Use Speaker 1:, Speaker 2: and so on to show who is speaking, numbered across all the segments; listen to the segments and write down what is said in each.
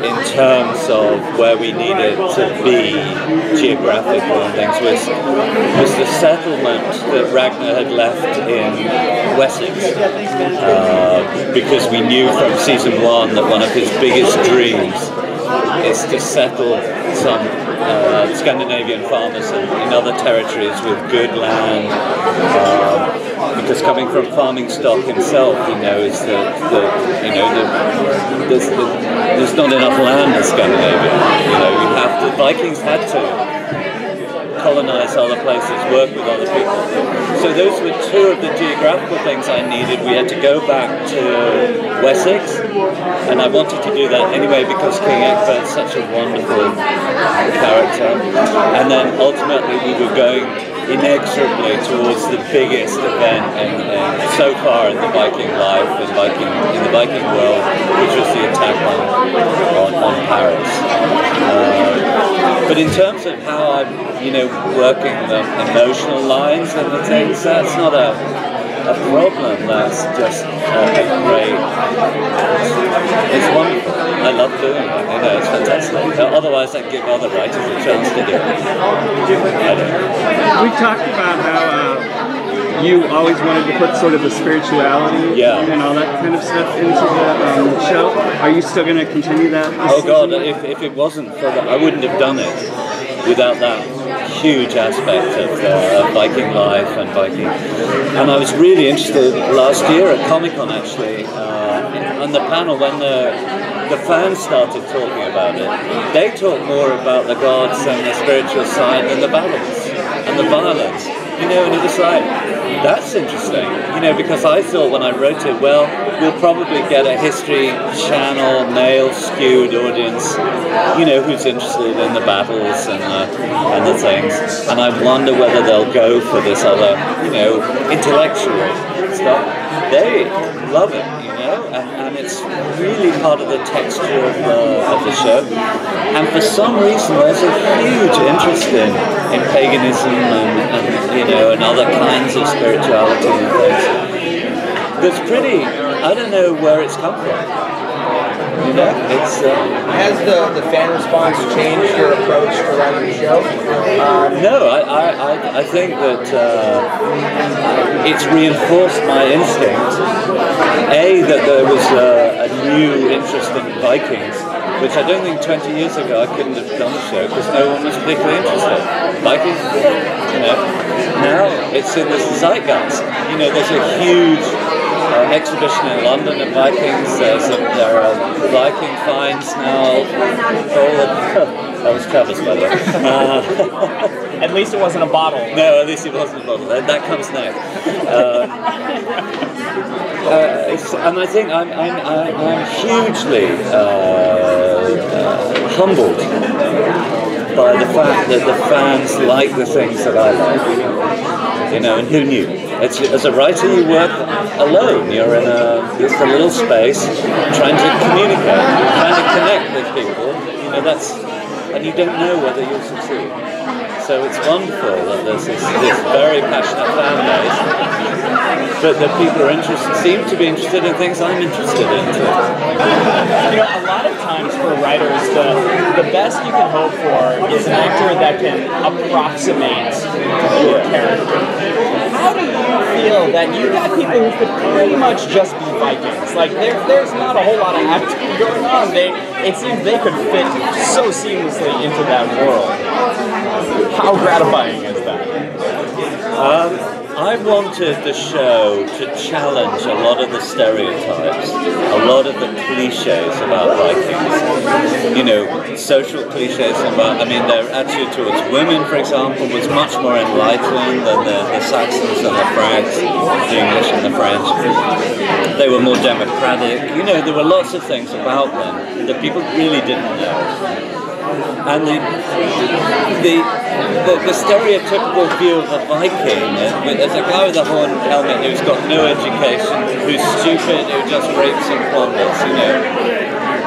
Speaker 1: in terms of where we needed to be geographical and things was the settlement that Ragnar had left in Wessex, because we knew from season 1 that one of his biggest dreams is to settle some Scandinavian farmers in other territories with good land, because coming from farming stock himself, he knows that there's not enough land in Scandinavia. The Vikings had to colonize other places, work with other people. So those were two of the geographical things I needed. We had to go back to Wessex, and I wanted to do that anyway because King Egbert's such a wonderful character. And then ultimately we were going inexorably towards the biggest event so far in the Viking life, in the Viking world, which was the attack on Paris. But in terms of how I'm, working the emotional lines and the things, that's not a problem. That's just a great. It's wonderful. I love doing it. It's fantastic. Otherwise, I'd give other writers a chance to do it.
Speaker 2: We talked about how you always wanted to put sort of the spirituality and all that kind of stuff into the show. Are you still going to continue that?
Speaker 1: Oh God, if it wasn't for that, I wouldn't have done it without that huge aspect of Viking life and Viking. And I was really interested last year at Comic-Con actually, on the panel when the fans started talking about it. They talk more about the gods and the spiritual side than the battles and the violence. And it was like, that's interesting, because I thought when I wrote it, well, we'll probably get a History Channel male-skewed audience, who's interested in the battles and the things, and I wonder whether they'll go for this other, intellectual stuff. They love it, and it's really part of the texture of the show. And for some reason, there's a huge interest in paganism and other kinds of spirituality and things. That's pretty. I don't know where it's come from. It's
Speaker 3: has the fan response changed your approach to writing the show?
Speaker 1: No, I think that it's reinforced my instinct. That there was a new interest in Vikings, which I don't think 20 years ago I couldn't have done the show because no one was particularly interested. Vikings, now it's in the zeitgeist. There's a huge exhibition in London of Vikings. There are Viking finds now. That was Travis, by the way.
Speaker 4: At least it wasn't a bottle.
Speaker 1: No, at least it wasn't a bottle. That comes next. And I think I'm hugely humbled by the fact that the fans like the things that I like. And who knew? As a writer, you work alone. You're in just a little space, trying to communicate, trying to connect with people. And you don't know whether you'll succeed. So it's wonderful that there's this very passionate fan base, but that people seem to be interested in things I'm interested in too.
Speaker 4: A lot of times for writers, the best you can hope for is an actor that can approximate your character. How do you feel that you got people who could pretty much just be Vikings? Like there's not a whole lot of acting going on. It seems they could fit so seamlessly into that world. How gratifying is that?
Speaker 1: I wanted the show to challenge a lot of the stereotypes, a lot of the cliches about Vikings. Social cliches about, their attitude towards women, for example, was much more enlightened than the Saxons and the Franks, the English and the French. They were more democratic. There were lots of things about them that people really didn't know. And the stereotypical view of a Viking as a guy with a horn helmet who's got no education, who's stupid, who just rapes and plunders,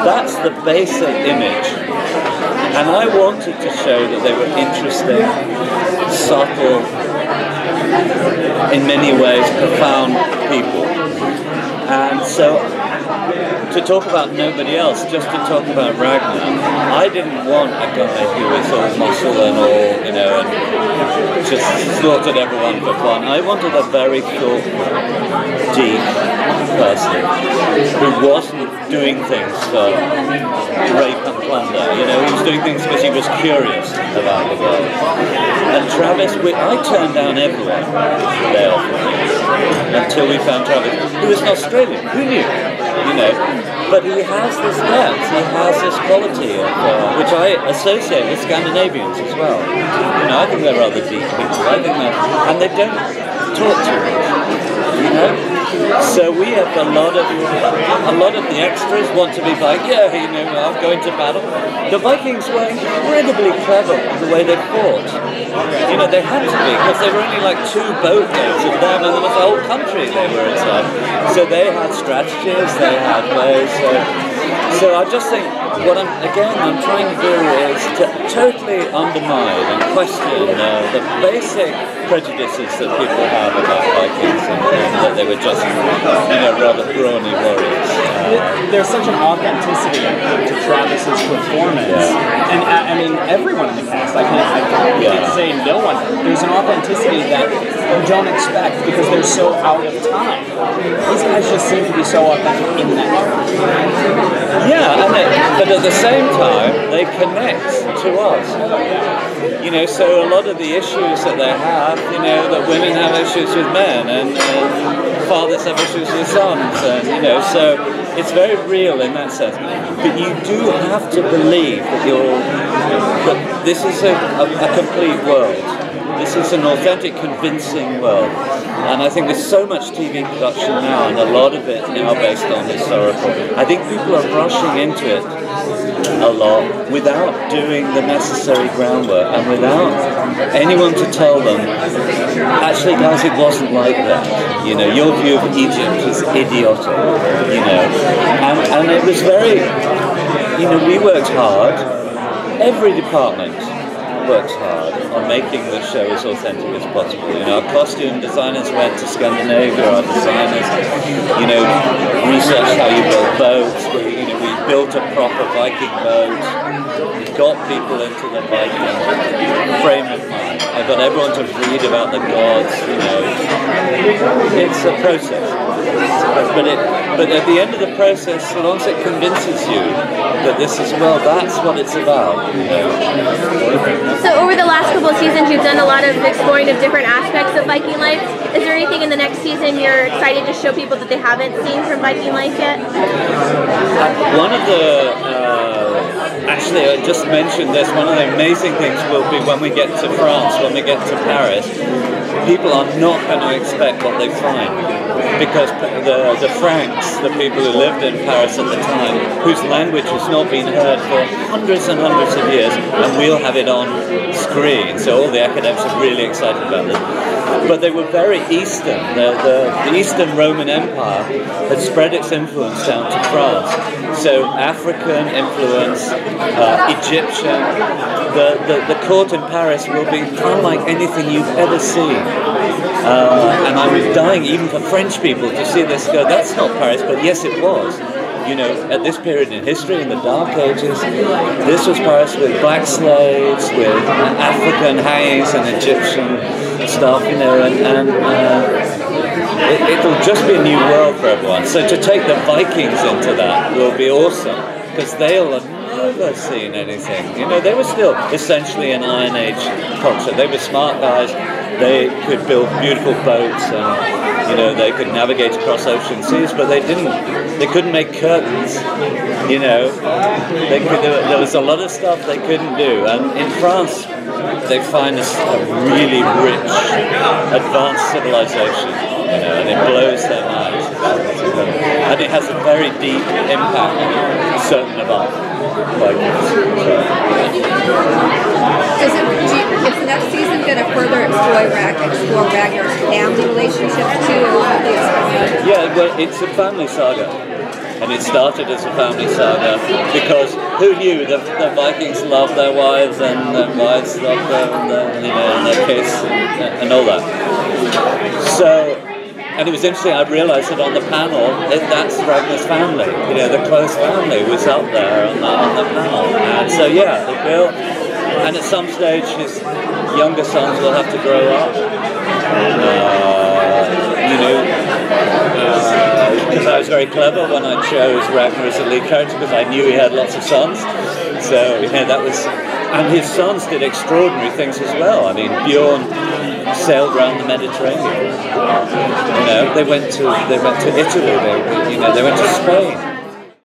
Speaker 1: that's the basic image. And I wanted to show that they were interesting, subtle, in many ways profound people. And so to talk about nobody else, just to talk about Ragnar. I didn't want a guy who was all muscle and all, you know, and just slaughtered everyone for fun. I wanted a very thoughtful, deep person who wasn't doing things for rape and plunder. You know, he was doing things because he was curious about the world. And Travis, I turned down everyone they offered me until we found Travis, who was an Australian. Who knew? You know, but he has this depth, he has this quality of, which I associate with Scandinavians as well. You know, I think they're rather deep people. I think and they don't talk too much. You know, so we have a lot of the extras want to be like, yeah, you know, I'm going to battle. The Vikings were incredibly clever in the way they fought. You know, they had to be, because there were only like 2 boatloads of them, and there was a whole country they were inside. So they had strategies, they had ways. So I just think what I'm trying to do is to totally undermine and question the basic prejudices that people have about Vikings and that they were just, you know, rather brawny warriors.
Speaker 4: There's such an authenticity to Travis's performance, and I mean everyone in the cast. I can't say no one. There's an authenticity that you don't expect because they're so out of time. These guys just seem to be so authentic in that.
Speaker 1: Yeah, but at the same time, they connect to us. You know, so a lot of the issues that they have, you know, that women have issues with men, and fathers have issues with sons, and you know, so it's very real in that sense. But you do have to believe that this is a complete world. This is an authentic, convincing world. And I think there's so much TV production now, and a lot of it now based on historical. I think people are rushing into it a lot without doing the necessary groundwork and without anyone to tell them, actually guys, it wasn't like that. You know, your view of Egypt is idiotic, you know. And it was very, you know, we worked hard, every department works hard on making the show as authentic as possible. You know, our costume designers went to Scandinavia, our designers, you know, researched how you build boats. We built a proper Viking boat. We got people into the Viking frame of mind. I got everyone to read about the gods, you know. It's a process. But at the end of the process, as long as it convinces you that this is, well, that's what it's about, you know.
Speaker 5: So over the last couple of seasons, you've done a lot of exploring of different aspects of Viking life. Is there anything in the next season you're excited to show people that they haven't seen from Viking life yet?
Speaker 1: One of the, actually I just mentioned this, one of the amazing things will be when we get to France, when we get to Paris, people are not going to expect what they find. Because the Franks, the people who lived in Paris at the time, whose language has not been heard for hundreds and hundreds of years, and we'll have it on screen, so all the academics are really excited about this. But they were very Eastern. The Eastern Roman Empire had spread its influence down to France. So African influence, Egyptian, the court in Paris will be unlike anything you've ever seen. And I was dying even for French people to see this go, that's not Paris, but yes it was. You know, at this period in history, in the Dark Ages, this was Paris with black slaves, with African hangings and Egyptian stuff, you know, and it'll just be a new world for everyone. So to take the Vikings into that will be awesome, because they'll have never seen anything. You know, they were still essentially an Iron Age culture. They were smart guys. They could build beautiful boats, and you know, they could navigate across ocean seas, but they couldn't make curtains. You know, there was a lot of stuff they couldn't do. And in France, they find this a really rich, advanced civilization. You know, and it blows their minds. And it has a very deep impact on certain of our Vikings.
Speaker 6: Is the next season going to further explore Ragnar's family relationships too?
Speaker 1: Yeah, well, it's a family saga. And it started as a family saga because who knew the Vikings loved their wives and their wives loved them, and their kids and all that. So and it was interesting, I realised that on the panel, that's Ragnar's family. You know, the close family was up there on the panel. And so, yeah, they built, and at some stage his younger sons will have to grow up. You know, because I was very clever when I chose Ragnar as the lead character, because I knew he had lots of sons. So, you know, that was, and his sons did extraordinary things as well. I mean, Bjorn sailed around the Mediterranean. You know, they went to Italy. They went to Spain.